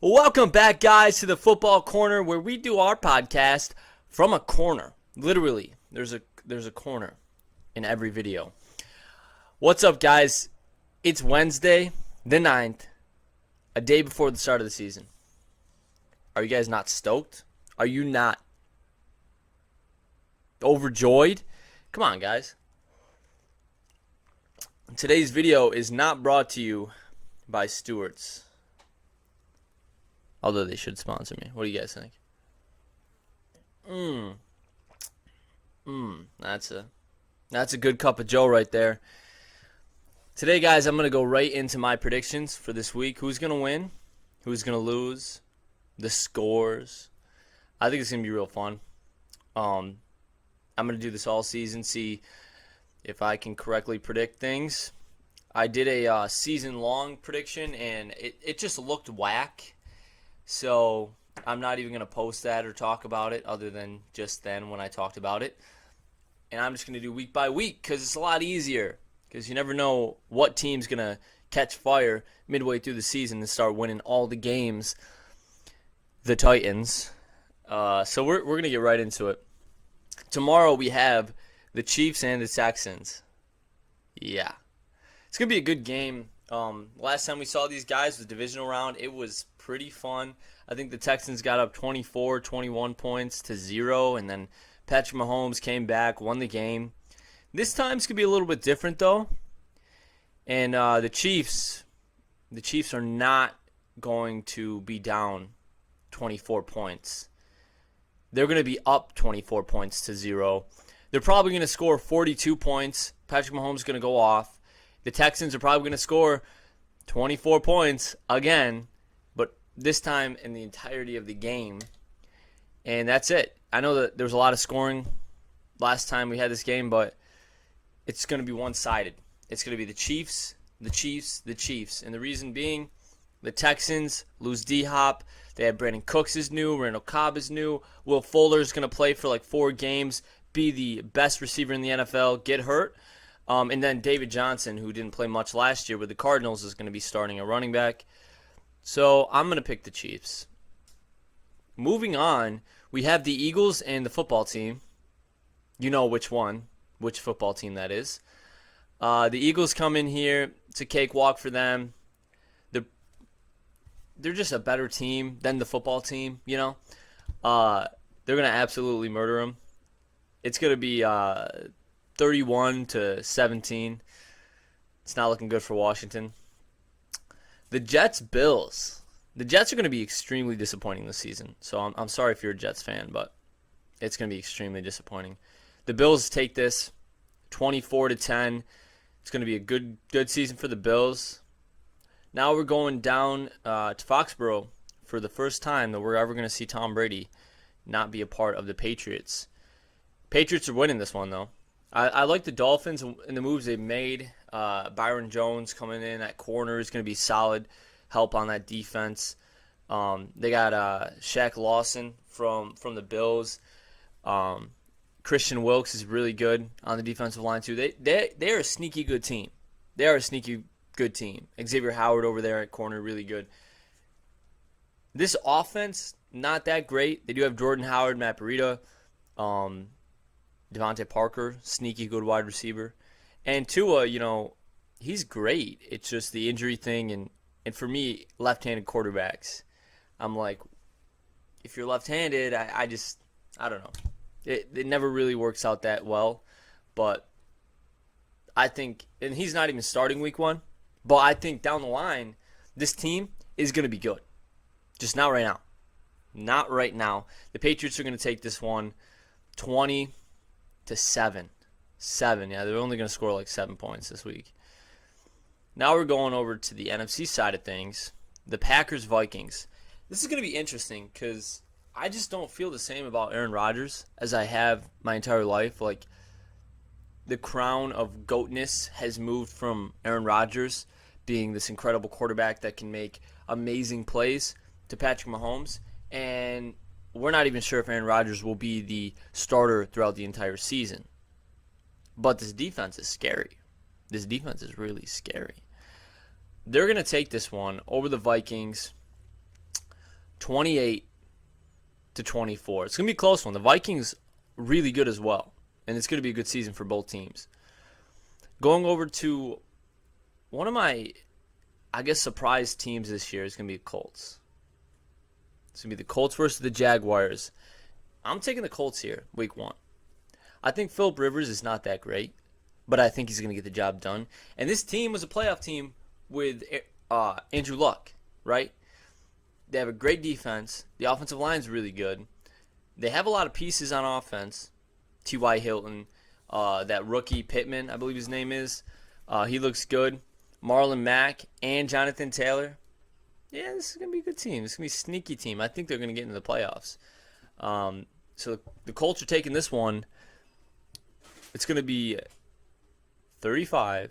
Welcome back, guys, to the Football Corner, where we do our podcast from a corner. Literally, there's a corner in every video. What's up, guys? It's Wednesday, the 9th, a day before the start of the season. Are you guys not stoked? Are you not overjoyed? Come on, guys. Today's video is not brought to you by Stewart's. Although they should sponsor me. What do you guys think? That's a good cup of Joe right there. Today, guys, I'm going to go right into my predictions for this week. Who's going to win? Who's going to lose? The scores. I think it's going to be real fun. I'm going to do this all season, see if I can correctly predict things. I did a season-long prediction, and it just looked whack. So I'm not even going to post that or talk about it other than just then when I talked about it. And I'm just going to do week by week because it's a lot easier. Because you never know what team's going to catch fire midway through the season and start winning all the games. The Titans. So we're going to get right into it. Tomorrow we have the Chiefs and the Texans. Yeah. It's going to be a good game. Last time we saw these guys was divisional round. It was pretty fun. I think the Texans got up 24, 21 points to 0, and then Patrick Mahomes came back, won the game. This time it's going to be a little bit different, though. And the Chiefs are not going to be down 24 points. They're going to be up 24 points to 0. They're probably going to score 42 points. Patrick Mahomes is going to go off. The Texans are probably going to score 24 points again, but this time in the entirety of the game. And that's it. I know that there was a lot of scoring last time we had this game, but it's going to be one-sided. It's going to be the Chiefs, the Chiefs, the Chiefs. And the reason being, the Texans lose D-Hop. They have Brandon Cooks is new. Randall Cobb is new. Will Fuller is going to play for like 4 games, be the best receiver in the NFL, get hurt. And then David Johnson, who didn't play much last year with the Cardinals, is going to be starting a running back. So I'm going to pick the Chiefs. Moving on, we have the Eagles and the football team. You know which one, which football team that is. The Eagles come in here. It's a cakewalk for them. They're just a better team than the football team, you know. They're going to absolutely murder them. It's going to be 31-17. It's not looking good for Washington. The Jets-Bills. The Jets are going to be extremely disappointing this season. So I'm sorry if you're a Jets fan, but it's going to be extremely disappointing. The Bills take this 24-10. It's going to be a good season for the Bills. Now we're going down to Foxborough for the first time that we're ever going to see Tom Brady not be a part of the Patriots. Patriots are winning this one, though. I like the Dolphins and the moves they've made. Byron Jones coming in at corner is going to be solid help on that defense. They got Shaq Lawson from the Bills. Christian Wilkes is really good on the defensive line, too. They're a sneaky good team. They are a sneaky good team. Xavier Howard over there at corner, really good. This offense, not that great. They do have Jordan Howard, Matt Breida, Devontae Parker, sneaky good wide receiver. And Tua, he's great. It's just the injury thing. And for me, left-handed quarterbacks, I'm like, if you're left-handed, I don't know. It never really works out that well. But I think, and he's not even starting week 1, but I think down the line, this team is going to be good. Just not right now. Not right now. The Patriots are going to take this one 20-7. 7, yeah, they're only going to score like 7 points this week. Now we're going over to the NFC side of things. The Packers-Vikings. This is going to be interesting because I just don't feel the same about Aaron Rodgers as I have my entire life. Like, the crown of GOATness has moved from Aaron Rodgers being this incredible quarterback that can make amazing plays to Patrick Mahomes. And we're not even sure if Aaron Rodgers will be the starter throughout the entire season. But this defense is scary. This defense is really scary. They're going to take this one over the Vikings 28-24. It's going to be a close one. The Vikings really good as well, and it's going to be a good season for both teams. Going over to one of my, I guess, surprise teams this year is going to be the Colts. It's going to be the Colts versus the Jaguars. I'm taking the Colts here, week 1. I think Phillip Rivers is not that great, but I think he's going to get the job done. And this team was a playoff team with Andrew Luck, right? They have a great defense. The offensive line is really good. They have a lot of pieces on offense. T.Y. Hilton, that rookie Pittman, I believe his name is. He looks good. Marlon Mack and Jonathan Taylor. Yeah, this is going to be a good team. This is going to be a sneaky team. I think they're going to get into the playoffs. So the Colts are taking this one. It's going to be 35-27.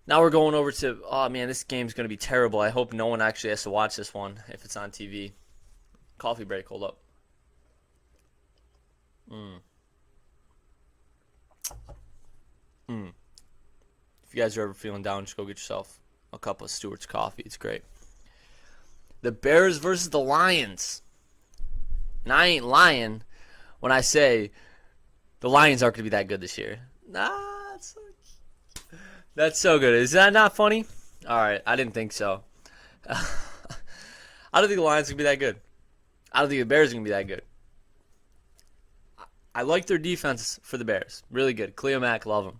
Now we're going over to, oh man, this game's going to be terrible. I hope no one actually has to watch this one if it's on TV. Coffee break, hold up. If you guys are ever feeling down, just go get yourself a cup of Stewart's coffee. It's great. The Bears versus the Lions. And I ain't lying when I say the Lions aren't going to be that good this year. That's so good. Is that not funny? All right, I didn't think so. I don't think the Lions are going to be that good. I don't think the Bears are going to be that good. I like their defense for the Bears. Really good. Khalil Mack, love him.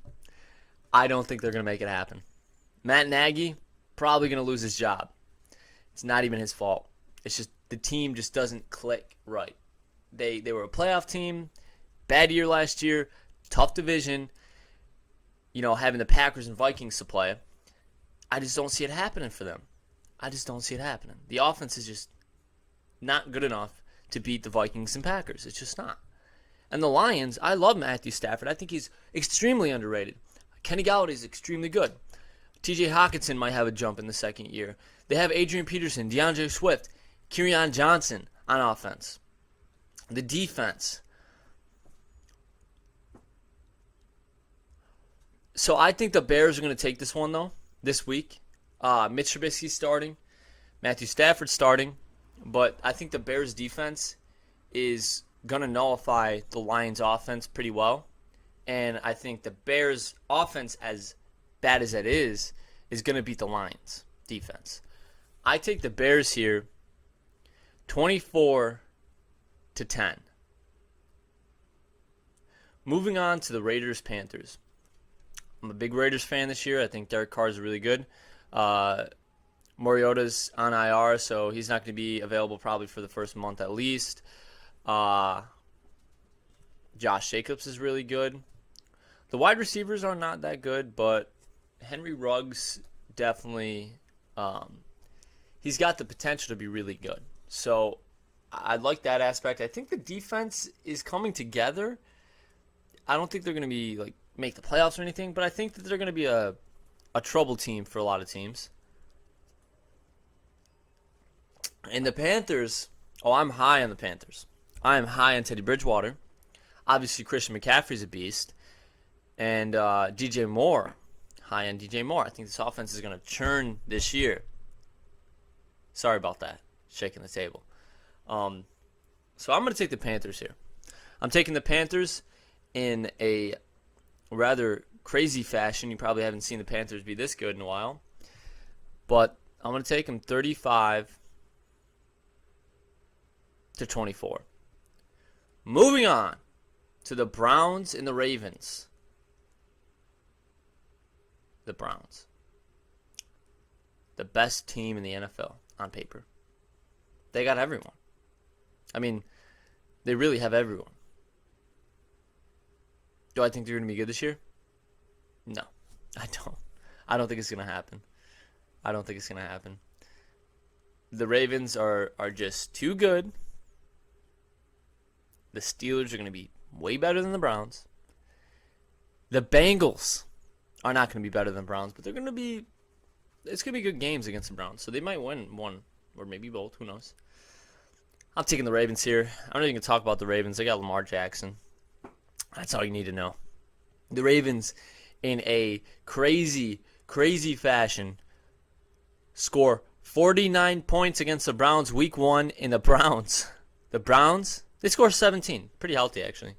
I don't think they're going to make it happen. Matt Nagy, probably going to lose his job. It's not even his fault. It's just the team just doesn't click right. They were a playoff team. Bad year last year. Tough division. You know, having the Packers and Vikings to play. I just don't see it happening for them. I just don't see it happening. The offense is just not good enough to beat the Vikings and Packers. It's just not. And the Lions, I love Matthew Stafford. I think he's extremely underrated. Kenny Galladay is extremely good. TJ Hawkinson might have a jump in the second year. They have Adrian Peterson, DeAndre Swift, Kerryon Johnson on offense. The defense. So I think the Bears are going to take this one, though, this week. Mitch Trubisky's starting. Matthew Stafford's starting. But I think the Bears' defense is going to nullify the Lions' offense pretty well. And I think the Bears' offense, as bad as that is going to beat the Lions' defense. I take the Bears here 24-10. Moving on to the Raiders-Panthers. I'm a big Raiders fan this year. I think Derek Carr is really good. Mariota's on IR, so he's not going to be available probably for the first month at least. Josh Jacobs is really good. The wide receivers are not that good, but Henry Ruggs definitely, he's got the potential to be really good. So I like that aspect. I think the defense is coming together. I don't think they're going to be like make the playoffs or anything, but I think that they're going to be a trouble team for a lot of teams. And the Panthers, I'm high on the Panthers. I am high on Teddy Bridgewater. Obviously, Christian McCaffrey's a beast. And DJ Moore, high on DJ Moore. I think this offense is going to churn this year. Sorry about that, shaking the table. So I'm going to take the Panthers here. I'm taking the Panthers in a rather crazy fashion. You probably haven't seen the Panthers be this good in a while. But I'm going to take them 35-24. Moving on to the Browns and the Ravens. The Browns. The best team in the NFL on paper. They got everyone. I mean, they really have everyone. Do I think they're going to be good this year? No, I don't. I don't think it's going to happen. I don't think it's going to happen. The Ravens are just too good. The Steelers are going to be way better than the Browns. The Bengals are not going to be better than the Browns, but they're going to be, it's going to be good games against the Browns. So they might win one or maybe both. Who knows? I'm taking the Ravens here. I'm not even going to talk about the Ravens. They got Lamar Jackson. That's all you need to know. The Ravens, in a crazy, crazy fashion, score 49 points against the Browns week 1 in the Browns. The Browns, they score 17. Pretty healthy, actually.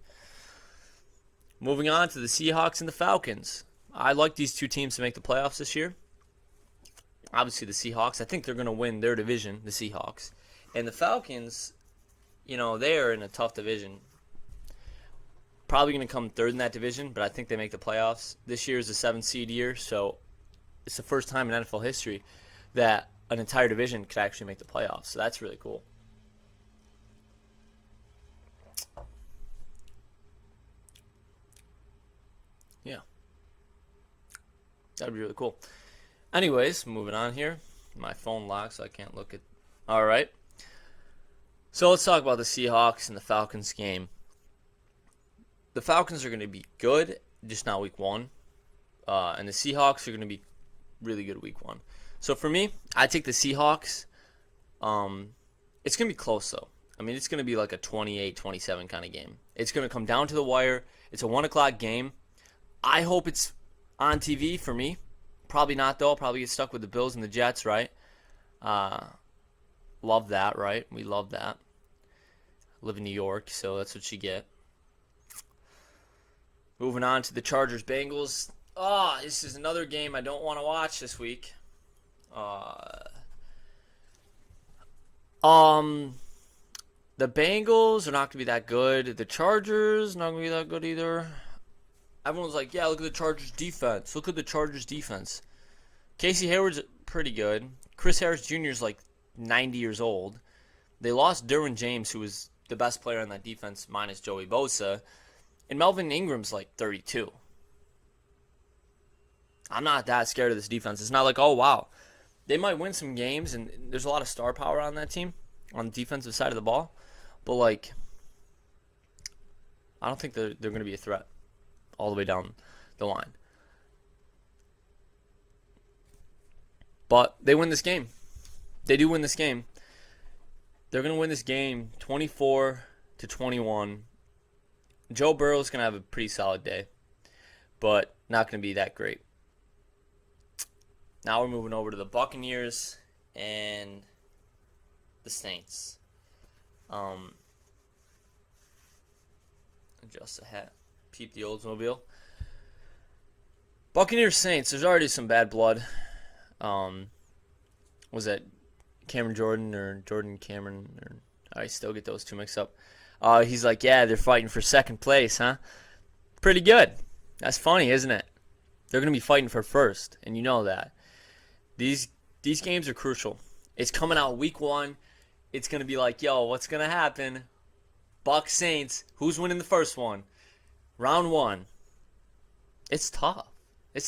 Moving on to the Seahawks and the Falcons. I like these two teams to make the playoffs this year. Obviously, the Seahawks, I think they're going to win their division, the Seahawks. And the Falcons, they're in a tough division. Probably going to come third in that division, but I think they make the playoffs. This year is the 7th seed year, so it's the first time in NFL history that an entire division could actually make the playoffs. So that's really cool. Yeah. That'd be really cool. Anyways, moving on here. My phone locks, so I can't look at. All right. So let's talk about the Seahawks and the Falcons game. The Falcons are going to be good, just not week 1. And the Seahawks are going to be really good week 1. So for me, I take the Seahawks. It's going to be close, though. I mean, it's going to be like a 28-27 kind of game. It's going to come down to the wire. It's a 1 o'clock game. I hope it's on TV for me. Probably not, though. I'll probably get stuck with the Bills and the Jets, right? Love that, right? We love that. I live in New York, so that's what you get. Moving on to the Chargers-Bengals. This is another game I don't want to watch this week. The Bengals are not going to be that good. The Chargers not going to be that good either. Everyone's like, yeah, look at the Chargers defense. Look at the Chargers defense. Casey Hayward's pretty good. Chris Harris Jr. is like 90 years old. They lost Derwin James, who was the best player on that defense, minus Joey Bosa. And Melvin Ingram's like 32. I'm not that scared of this defense. It's not like, oh, wow. They might win some games, and there's a lot of star power on that team, on the defensive side of the ball. But, like, I don't think they're going to be a threat all the way down the line. But they win this game. They do win this game. They're going to win this game 24-21. Joe Burrow's going to have a pretty solid day, but not going to be that great. Now we're moving over to the Buccaneers and the Saints. Adjust the hat. Peep the Oldsmobile. Buccaneers Saints. There's already some bad blood. Was that Cameron Jordan or Jordan Cameron? I still get those two mixed up. He's like, yeah, they're fighting for second place, huh? Pretty good. That's funny, isn't it? They're going to be fighting for first, and you know that. These games are crucial. It's coming out week 1. It's going to be like, yo, what's going to happen? Bucs Saints. Who's winning the first one? Round 1. It's tough.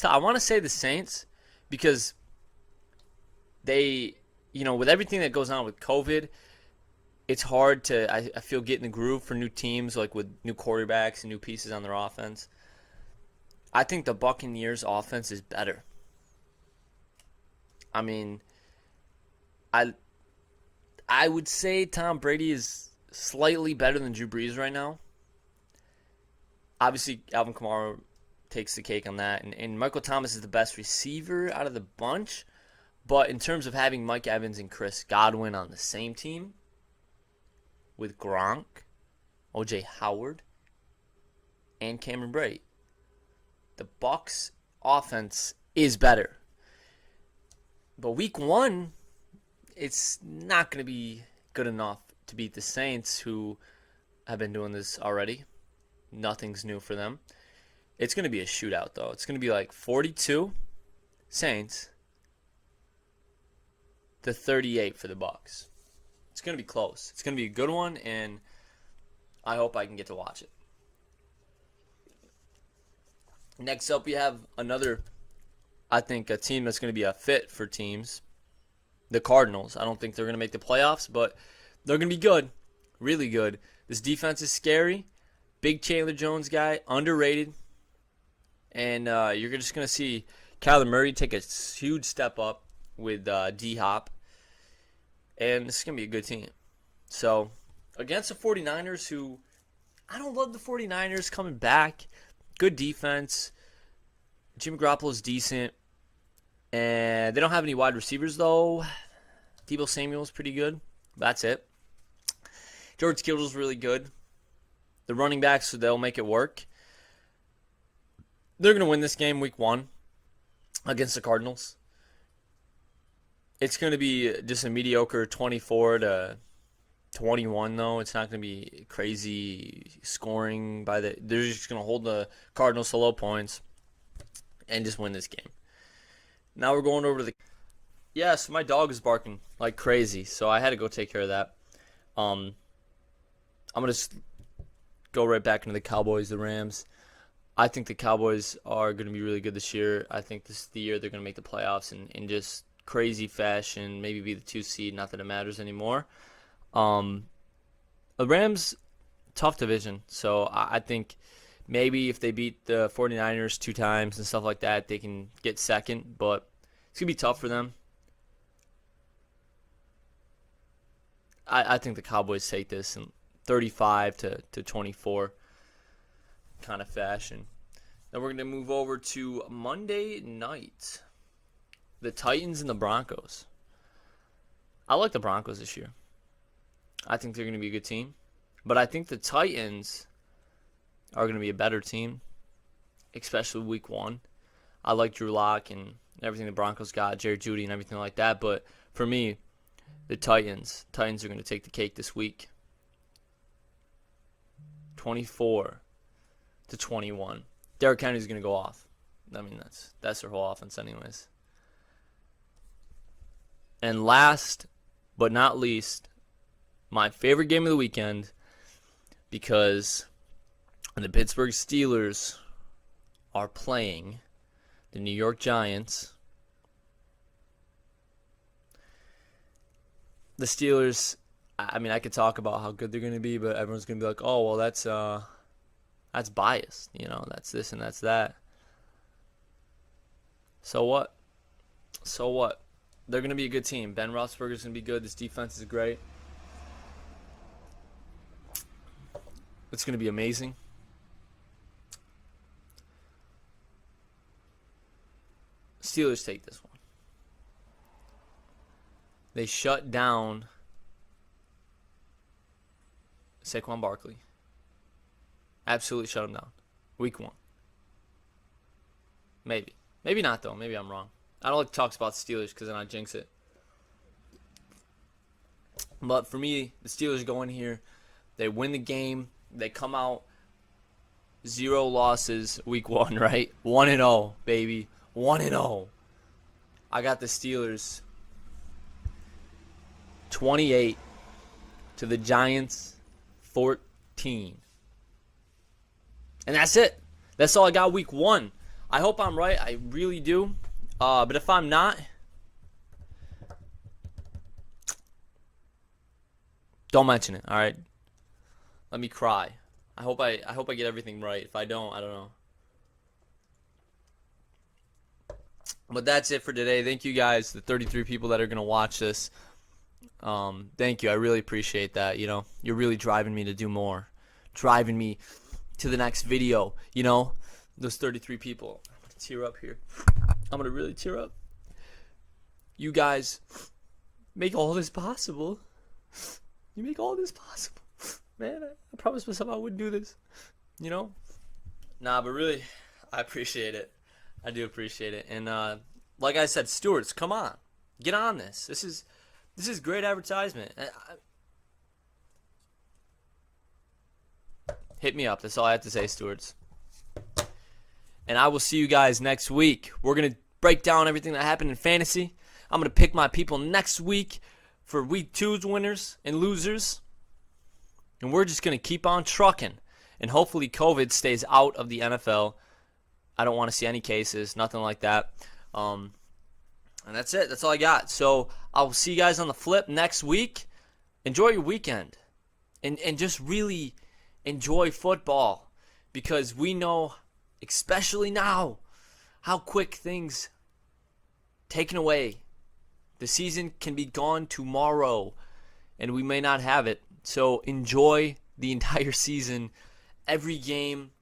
I want to say the Saints because they, with everything that goes on with COVID, it's hard to, I feel, get in the groove for new teams, like with new quarterbacks and new pieces on their offense. I think the Buccaneers' offense is better. I mean, I would say Tom Brady is slightly better than Drew Brees right now. Obviously, Alvin Kamara takes the cake on that. And Michael Thomas is the best receiver out of the bunch. But in terms of having Mike Evans and Chris Godwin on the same team, with Gronk, O.J. Howard, and Cameron Brate, the Bucs' offense is better. But week 1, it's not going to be good enough to beat the Saints, who have been doing this already. Nothing's new for them. It's going to be a shootout, though. It's going to be like 42 Saints to 38 for the Bucs. It's going to be close. It's going to be a good one, and I hope I can get to watch it. Next up, we have another, I think, a team that's going to be a fit for teams. The Cardinals. I don't think they're going to make the playoffs, but they're going to be good. Really good. This defense is scary. Big Chandler Jones guy. Underrated. And you're just going to see Kyler Murray take a huge step up with D-Hop. And this is going to be a good team. So, against the 49ers, who I don't love the 49ers coming back. Good defense. Jimmy Garoppolo's decent. And they don't have any wide receivers, though. Deebo Samuel's pretty good. That's it. George Kittle's really good. The running backs, they'll make it work. They're going to win this game week 1 against the Cardinals. It's going to be just a mediocre 24-21, though. It's not going to be crazy scoring they're just going to hold the Cardinals to low points and just win this game. Now we're going over to Yes, my dog is barking like crazy, so I had to go take care of that. I'm going to go right back into the Cowboys, the Rams. I think the Cowboys are going to be really good this year. I think this is the year they're going to make the playoffs in just crazy fashion, maybe be the 2 seed, not that it matters anymore. The Rams, tough division, so I think maybe if they beat the 49ers 2 times and stuff like that, they can get second, but it's going to be tough for them. I think the Cowboys take this in 35 to 24 kind of fashion. Then we're going to move over to Monday night. The Titans and the Broncos. I like the Broncos this year. I think they're going to be a good team. But I think the Titans are going to be a better team, especially week 1. I like Drew Lock and everything the Broncos got, Jerry Jeudy and everything like that. But for me, the Titans are going to take the cake this week. 24-21. Derrick Henry's going to go off. I mean, that's their whole offense anyways. And last but not least, my favorite game of the weekend, because the Pittsburgh Steelers are playing the New York Giants. The Steelers, I mean, I could talk about how good they're going to be, but everyone's going to be like, oh, well, that's biased. That's this and that's that. So what? They're going to be a good team. Ben Roethlisberger's going to be good. This defense is great. It's going to be amazing. Steelers take this one. They shut down Saquon Barkley. Absolutely shut him down. Week 1. Maybe. Maybe not, though. Maybe I'm wrong. I don't like to talk about Steelers because then I jinx it. But for me, the Steelers go in here. They win the game. They come out 0 losses week 1, right? 1-0, baby. 1-0. I got the Steelers 28 to the Giants 14. And that's it. That's all I got week 1. I hope I'm right. I really do. But if I'm not, don't mention it, all right? Let me cry. I hope I get everything right. If I don't, I don't know. But that's it for today. Thank you guys, the 33 people that are going to watch this. Thank you. I really appreciate that. You're really driving me to do more. Driving me to the next video. Those 33 people. I'm going to tear up here. I'm going to really tear up. You guys make all this possible. You make all this possible. Man, I promised myself I wouldn't do this. Nah, but really, I appreciate it. I do appreciate it. And like I said, stewards, come on. Get on this. This is great advertisement. Hit me up. That's all I have to say, stewards. And I will see you guys next week. We're going to break down everything that happened in fantasy. I'm going to pick my people next week for week 2's winners and losers. And we're just going to keep on trucking. And hopefully COVID stays out of the NFL. I don't want to see any cases, nothing like that. And that's it. That's all I got. So I'll see you guys on the flip next week. Enjoy your weekend. And just really enjoy football. Because we know, especially now, how quick things taken away. The season can be gone tomorrow. And we may not have it. So enjoy the entire season. Every game.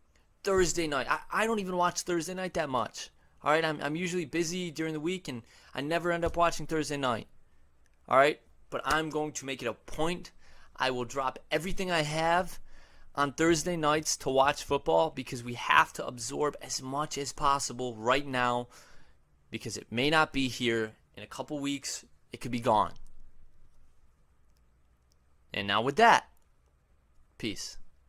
Thursday night. I don't even watch Thursday night that much. All right, I'm usually busy during the week, and I never end up watching Thursday night. All right, but I'm going to make it a point. I will drop everything I have on Thursday nights to watch football because we have to absorb as much as possible right now because it may not be here in a couple weeks. It could be gone. And now with that, peace.